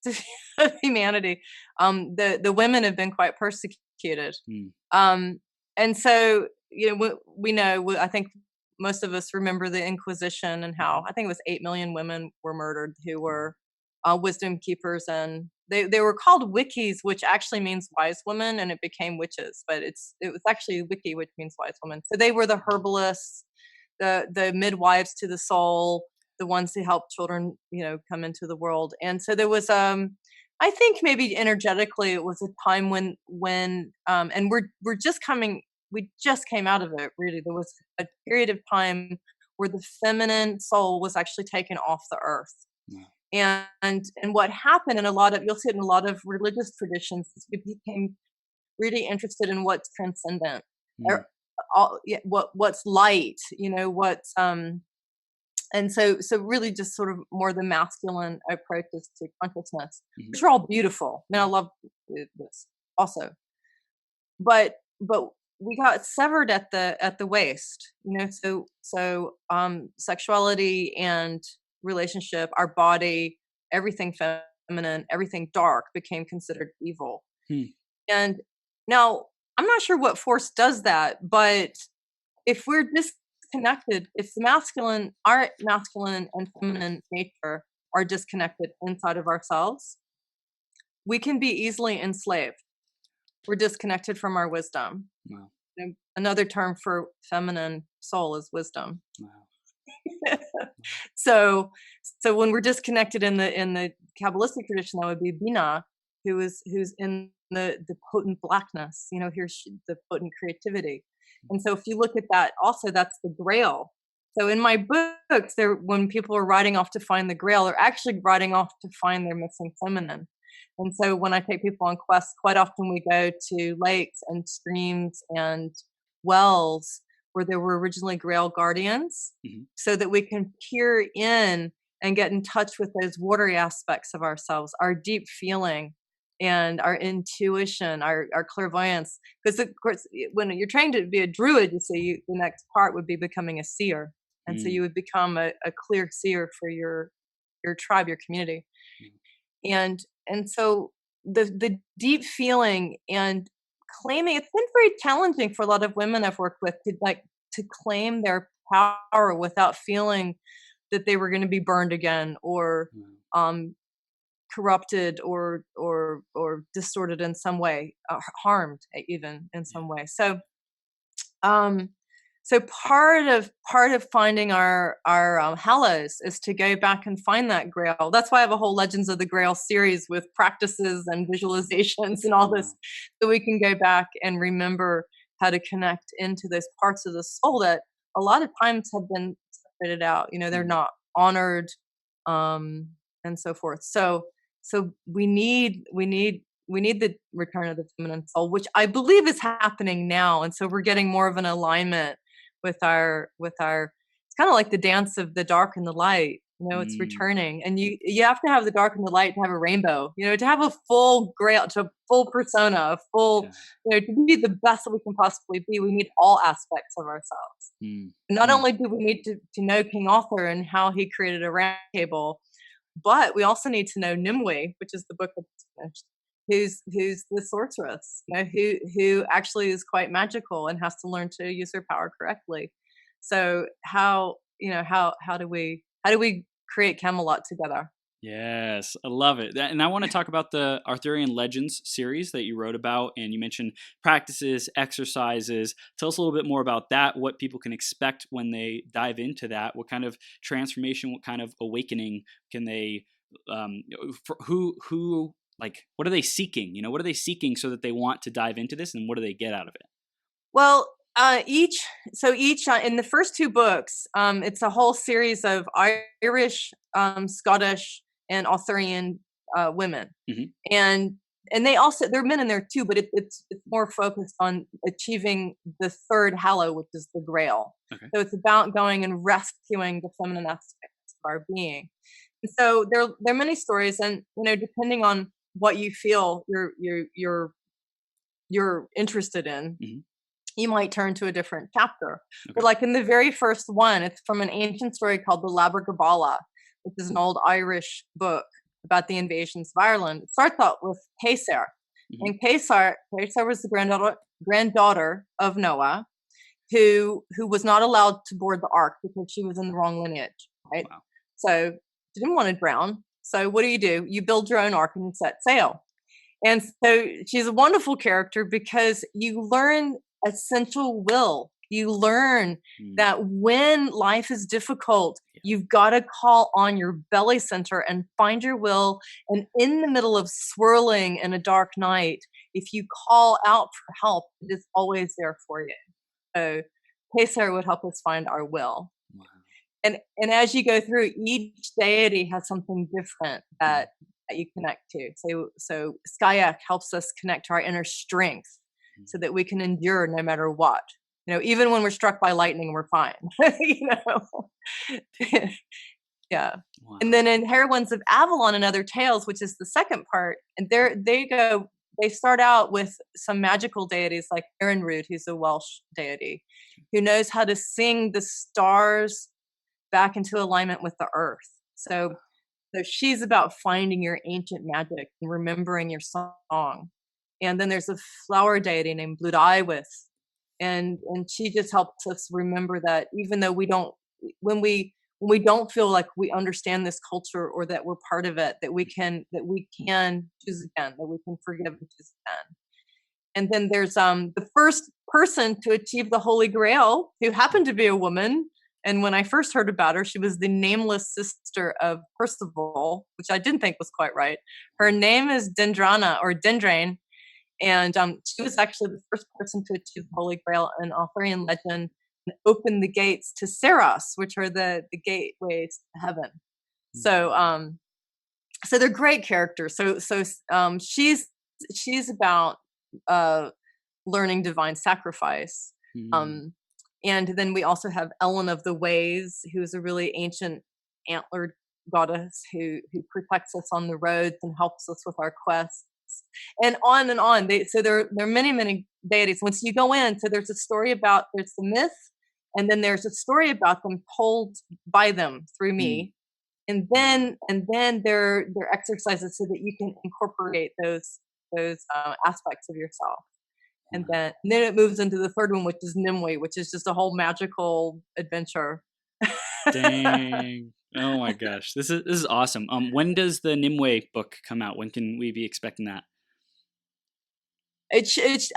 of humanity, the women have been quite persecuted. And so, we know, I think most of us remember the Inquisition and how I think it was 8 million women were murdered who were wisdom keepers, and they were called wikis, which actually means wise women, and it became witches, but it was actually wiki, which means wise woman. So they were the herbalists, the midwives to the soul, the ones who help children, come into the world. And so there was I think maybe energetically it was a time when and we just came out of it, really. There was a period of time where the feminine soul was actually taken off the earth. Yeah. And what happened in you'll see it in a lot of religious traditions, is we became really interested in what's transcendent, or what's light, what's and so really just sort of more the masculine approaches to consciousness, which are all beautiful. I mean, I love this also, but we got severed at the waist, so sexuality and relationship, our body, everything feminine, everything dark became considered evil. And now I'm not sure what force does that, but if we're disconnected, if our masculine and feminine nature are disconnected inside of ourselves, we can be easily enslaved. We're disconnected from our wisdom. Wow. Another term for feminine soul is wisdom. Wow. So when we're disconnected in the Kabbalistic tradition, that would be Bina, who's in the potent blackness. Here's the potent creativity. And so if you look at that, also that's the Grail. So in my books, when people are riding off to find the Grail, they're actually riding off to find their missing feminine. And so when I take people on quests, quite often we go to lakes and streams and wells where there were originally Grail guardians, so that we can peer in and get in touch with those watery aspects of ourselves, our deep feeling and our intuition, our clairvoyance. Because of course, when you're trained to be a druid, the next part would be becoming a seer. And so you would become a clear seer for your tribe, your community. And so the deep feeling and claiming, it's been very challenging for a lot of women I've worked with to claim their power without feeling that they were going to be burned again, or corrupted or distorted in some way, harmed even in some way. So part of finding our hallows is to go back and find that Grail. That's why I have a whole Legends of the Grail series with practices and visualizations and all this, so we can go back and remember how to connect into those parts of the soul that a lot of times have been separated out. They're not honored, and so forth. So we need the return of the feminine soul, which I believe is happening now. And so we're getting more of an alignment with our, it's kind of like the dance of the dark and the light, it's returning. And you have to have the dark and the light to have a rainbow, to have a full Grail, to a full persona, a full, to be the best that we can possibly be. We need all aspects of ourselves. Not only do we need to know King Arthur and how he created a round table, but we also need to know Nimue, which is the book that's finished, who's the sorceress, who actually is quite magical and has to learn to use her power correctly. So how do we create Camelot together? Yes, I love it. And I want to talk about the Arthurian Legends series that you wrote about, and you mentioned practices, exercises. Tell us a little bit more about that, what people can expect when they dive into that, what kind of transformation, what kind of awakening can they, what are they seeking? What are they seeking so that they want to dive into this, and what do they get out of it? Well, each in the first two books, it's a whole series of Irish, Scottish, and Arthurian women, and they also, there are men in there too, but it's more focused on achieving the third hallow, which is the Grail. Okay. So it's about going and rescuing the feminine aspects of our being. And so there are many stories, and depending on what you feel you're interested in, you might turn to a different chapter. Okay. But like in the very first one, it's from an ancient story called the Labragabala, which is an old Irish book about the invasions of Ireland. It starts out with Caesar. And Caesar was the granddaughter of Noah. who was not allowed to board the ark because she was in the wrong lineage, right? Wow. So she didn't want to drown. So what do? You build your own ark and set sail. And so she's a wonderful character because you learn essential will. You learn that when life is difficult, you've got to call on your belly center and find your will. And in the middle of swirling in a dark night, if you call out for help, it is always there for you. So Pesar would help us find our will. Wow. And as you go through, each deity has something different that you connect to. So Skyak helps us connect to our inner strength so that we can endure no matter what. Even when we're struck by lightning, we're fine. Yeah. Wow. And then in Heroines of Avalon and Other Tales, which is the second part, and they start out with some magical deities like Erenrud, who's a Welsh deity, who knows how to sing the stars back into alignment with the earth. So she's about finding your ancient magic and remembering your song. And then there's a flower deity named Bludaiwith, and she just helps us remember that even though when we don't feel like we understand this culture or that we're part of it, that we can choose again, that we can forgive and choose again. And then there's the first person to achieve the Holy Grail, who happened to be a woman. And when I first heard about her, she was the nameless sister of Percival, which I didn't think was quite right. Her name is Dendraine, and she was actually the first person to achieve the Holy Grail in Arthurian Legend and open the gates to Saros, which are the gateways to heaven. So they're great characters. So she's about learning divine sacrifice. And then we also have Ellen of the Ways, who's a really ancient antlered goddess who protects us on the roads and helps us with our quests. And on and on. So there are many, many deities. Once you go in, so there's the myth, and then there's a story about them told by them through me. And then there are exercises so that you can incorporate those aspects of yourself. And then it moves into the third one, which is Nimue, which is just a whole magical adventure. Dang. Oh my gosh. This is awesome. When does the Nimue book come out? When can we be expecting that?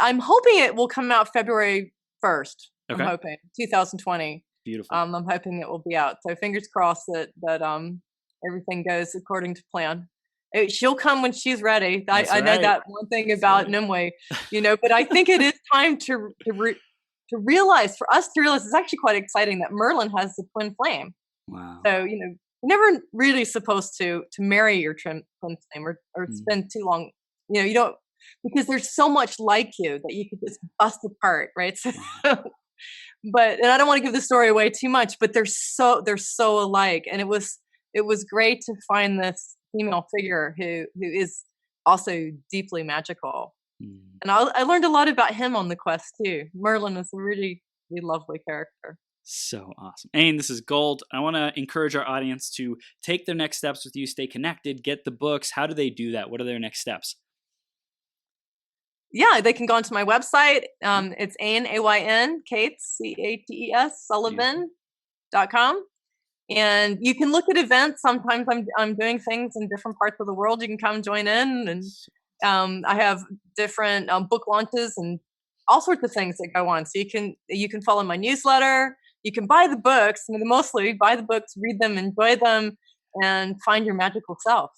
I'm hoping it will come out February 1st. Okay. I'm hoping 2020. Beautiful. I'm hoping it will be out. So fingers crossed that everything goes according to plan. She'll come when she's ready. I know that one thing about Nimue, but I think it is time to realize, for us to realize, it's actually quite exciting that Merlin has the twin flame. Wow. So, you're never really supposed to marry your twin flame or spend too long, you don't, because there's so much like you that you could just bust apart, right? So, and I don't want to give the story away too much, but they're so alike. And it was great to find this female figure who is also deeply magical. And I learned a lot about him on the quest too. Merlin is a really, really lovely character. So awesome. Ayn, this is gold. I want to encourage our audience to take their next steps with you, stay connected, get the books. How do they do that? What are their next steps? Yeah, they can go onto my website. It's Ayn, Ayn Cates, Cates Sullivan.com. And you can look at events. Sometimes I'm doing things in different parts of the world. You can come join in, and I have different book launches and all sorts of things that go on. So you can follow my newsletter. You can buy the books. Mostly buy the books, read them, enjoy them, and find your magical self.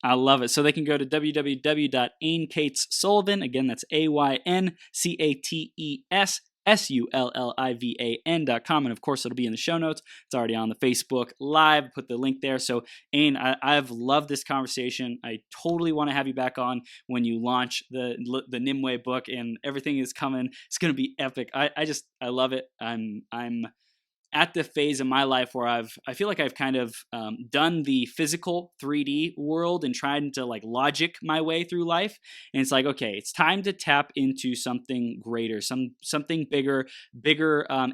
I love it. So they can go to www.ayncatessullivan. Again, that's AYNCATESSULLIVAN.com. And of course, it'll be in the show notes. It's already on the Facebook Live. Put the link there. So Ayn, I've loved this conversation. I totally want to have you back on when you launch the Nimue book and everything is coming. It's going to be epic. I love it. I'm at the phase in my life where I feel like I've kind of done the physical 3D world and trying to like logic my way through life. And it's like, okay, it's time to tap into something greater, something bigger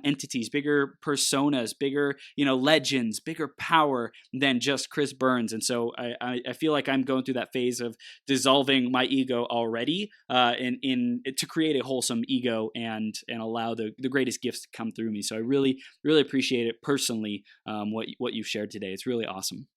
entities, bigger personas, bigger, legends, bigger power than just Chris Burns. And so I feel like I'm going through that phase of dissolving my ego already in to create a wholesome ego and allow the greatest gifts to come through me. So I really, really appreciate it personally, what you've shared today. It's really awesome.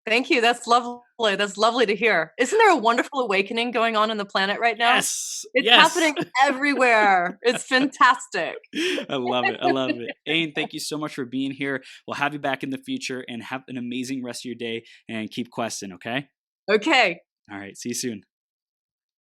Thank you. That's lovely. That's lovely to hear. Isn't there a wonderful awakening going on the planet right now? Yes. It's happening everywhere. It's fantastic. I love it. I love it. Ayn, thank you so much for being here. We'll have you back in the future, and have an amazing rest of your day, and keep questing, okay? Okay. All right. See you soon.